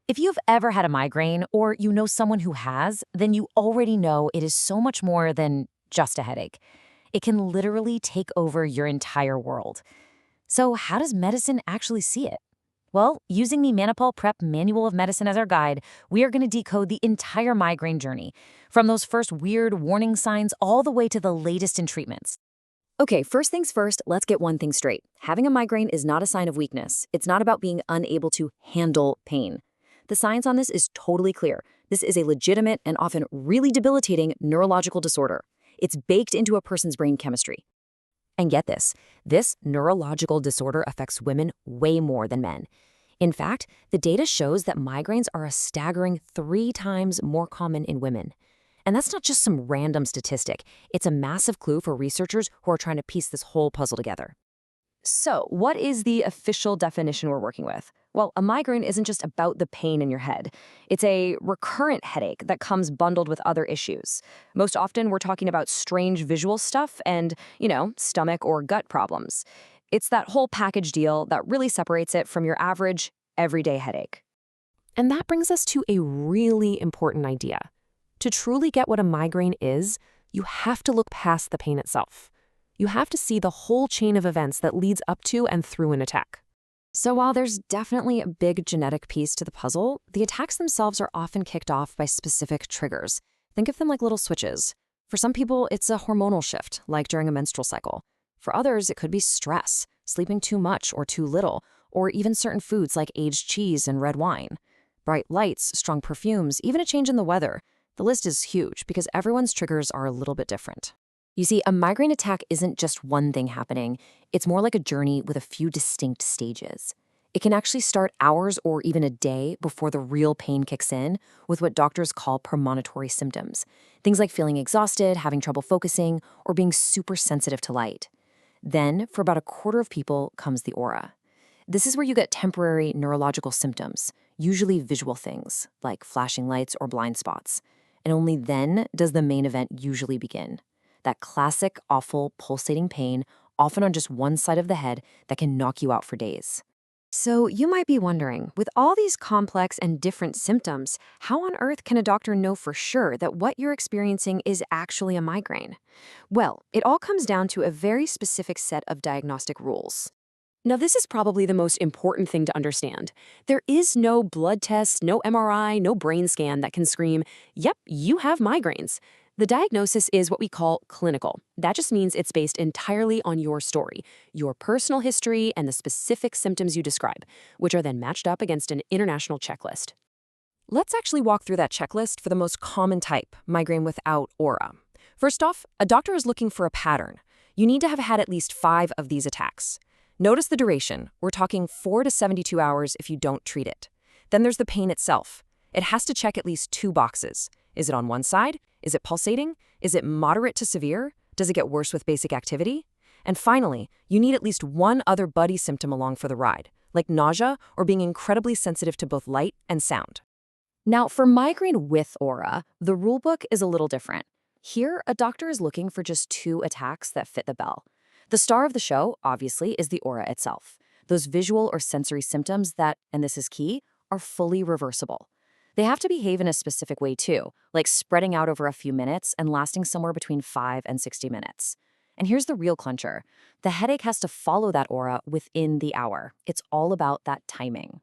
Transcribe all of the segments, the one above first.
If you've ever had a migraine or you know someone who has, then you already know it is so much more than just a headache. It can literally take over your entire world. So, how does medicine actually see it? Well, using the Manipul Prep Manual of Medicine as our guide, we are going to decode the entire migraine journey, from those first weird warning signs all the way to the latest in treatments. Okay, first things first, let's get one thing straight. Having a migraine is not a sign of weakness. It's not about being unable to handle pain. The science on this is totally clear. This is a legitimate and often really debilitating neurological disorder. It's baked into a person's brain chemistry. And get this neurological disorder affects women way more than men. In fact, the data shows that migraines are a staggering 3 times more common in women. And that's not just some random statistic. It's a massive clue for researchers who are trying to piece this whole puzzle together. So, what is the official definition we're working with? Well, a migraine isn't just about the pain in your head. It's a recurrent headache that comes bundled with other issues. Most often, we're talking about strange visual stuff and, stomach or gut problems. It's that whole package deal that really separates it from your average, everyday headache. And that brings us to a really important idea. To truly get what a migraine is, you have to look past the pain itself. You have to see the whole chain of events that leads up to and through an attack. So while there's definitely a big genetic piece to the puzzle, the attacks themselves are often kicked off by specific triggers. Think of them like little switches. For some people, it's a hormonal shift, like during a menstrual cycle. For others, it could be stress, sleeping too much or too little, or even certain foods like aged cheese and red wine. Bright lights, strong perfumes, even a change in the weather. The list is huge because everyone's triggers are a little bit different. You see, a migraine attack isn't just one thing happening. It's more like a journey with a few distinct stages. It can actually start hours or even a day before the real pain kicks in with what doctors call premonitory symptoms. Things like feeling exhausted, having trouble focusing, or being super sensitive to light. Then, for about a quarter of people, comes the aura. This is where you get temporary neurological symptoms, usually visual things like flashing lights or blind spots. And only then does the main event usually begin. That classic, awful, pulsating pain, often on just one side of the head, that can knock you out for days. So you might be wondering, with all these complex and different symptoms, how on earth can a doctor know for sure that what you're experiencing is actually a migraine? Well, it all comes down to a very specific set of diagnostic rules. Now, this is probably the most important thing to understand. There is no blood test, no MRI, no brain scan that can scream, yep, you have migraines. The diagnosis is what we call clinical. That just means it's based entirely on your story, your personal history, and the specific symptoms you describe, which are then matched up against an international checklist. Let's actually walk through that checklist for the most common type, migraine without aura. First off, a doctor is looking for a pattern. You need to have had at least 5 of these attacks. Notice the duration. We're talking 4 to 72 hours if you don't treat it. Then there's the pain itself. It has to check at least 2 boxes. Is it on one side? Is it pulsating? Is it moderate to severe? Does it get worse with basic activity? And finally, you need at least one other buddy symptom along for the ride, like nausea or being incredibly sensitive to both light and sound. Now, for migraine with aura, the rulebook is a little different. Here, a doctor is looking for just 2 attacks that fit the bill. The star of the show, obviously, is the aura itself. Those visual or sensory symptoms that, and this is key, are fully reversible. They have to behave in a specific way too, like spreading out over a few minutes and lasting somewhere between 5 and 60 minutes. And here's the real clincher. The headache has to follow that aura within the hour. It's all about that timing.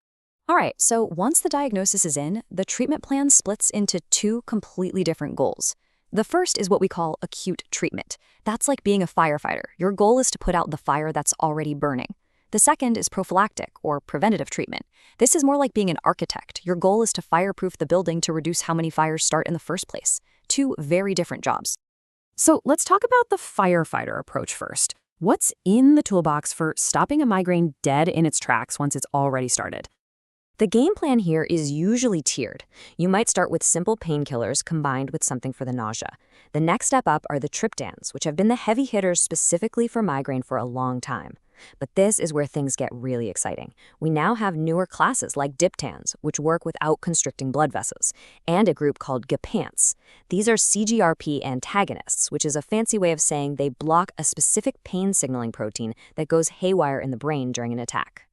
All right, so once the diagnosis is in, the treatment plan splits into 2 completely different goals. The first is what we call acute treatment. That's like being a firefighter. Your goal is to put out the fire that's already burning. The second is prophylactic, or preventative treatment. This is more like being an architect. Your goal is to fireproof the building to reduce how many fires start in the first place. 2 very different jobs. So let's talk about the firefighter approach first. What's in the toolbox for stopping a migraine dead in its tracks once it's already started? The game plan here is usually tiered. You might start with simple painkillers combined with something for the nausea. The next step up are the triptans, which have been the heavy hitters specifically for migraine for a long time. But this is where things get really exciting. We now have newer classes like diptans, which work without constricting blood vessels, and a group called gepants. These are CGRP antagonists, which is a fancy way of saying they block a specific pain signaling protein that goes haywire in the brain during an attack.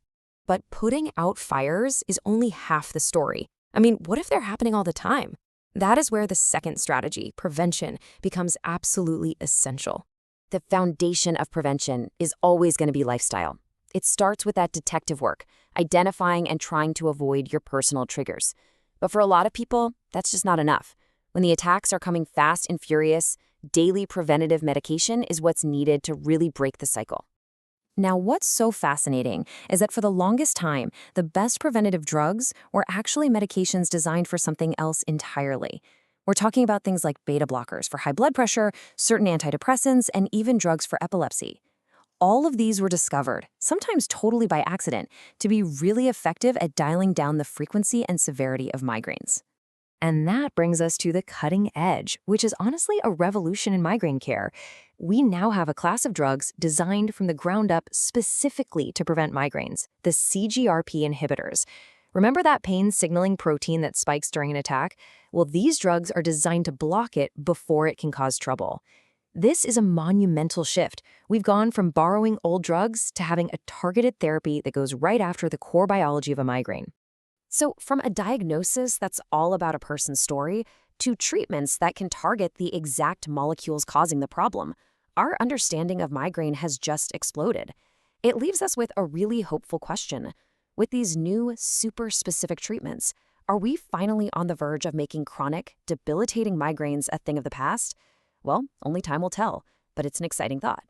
But putting out fires is only half the story. I mean, what if they're happening all the time? That is where the second strategy, prevention, becomes absolutely essential. The foundation of prevention is always going to be lifestyle. It starts with that detective work, identifying and trying to avoid your personal triggers. But for a lot of people, that's just not enough. When the attacks are coming fast and furious, daily preventative medication is what's needed to really break the cycle. Now, what's so fascinating is that for the longest time, the best preventative drugs were actually medications designed for something else entirely. We're talking about things like beta blockers for high blood pressure, certain antidepressants, and even drugs for epilepsy. All of these were discovered, sometimes totally by accident, to be really effective at dialing down the frequency and severity of migraines. And that brings us to the cutting edge, which is honestly a revolution in migraine care. We now have a class of drugs designed from the ground up specifically to prevent migraines, the CGRP inhibitors. Remember that pain signaling protein that spikes during an attack? Well, these drugs are designed to block it before it can cause trouble. This is a monumental shift. We've gone from borrowing old drugs to having a targeted therapy that goes right after the core biology of a migraine. So from a diagnosis that's all about a person's story to treatments that can target the exact molecules causing the problem, our understanding of migraine has just exploded. It leaves us with a really hopeful question. With these new, super specific treatments, are we finally on the verge of making chronic, debilitating migraines a thing of the past? Well, only time will tell, but it's an exciting thought.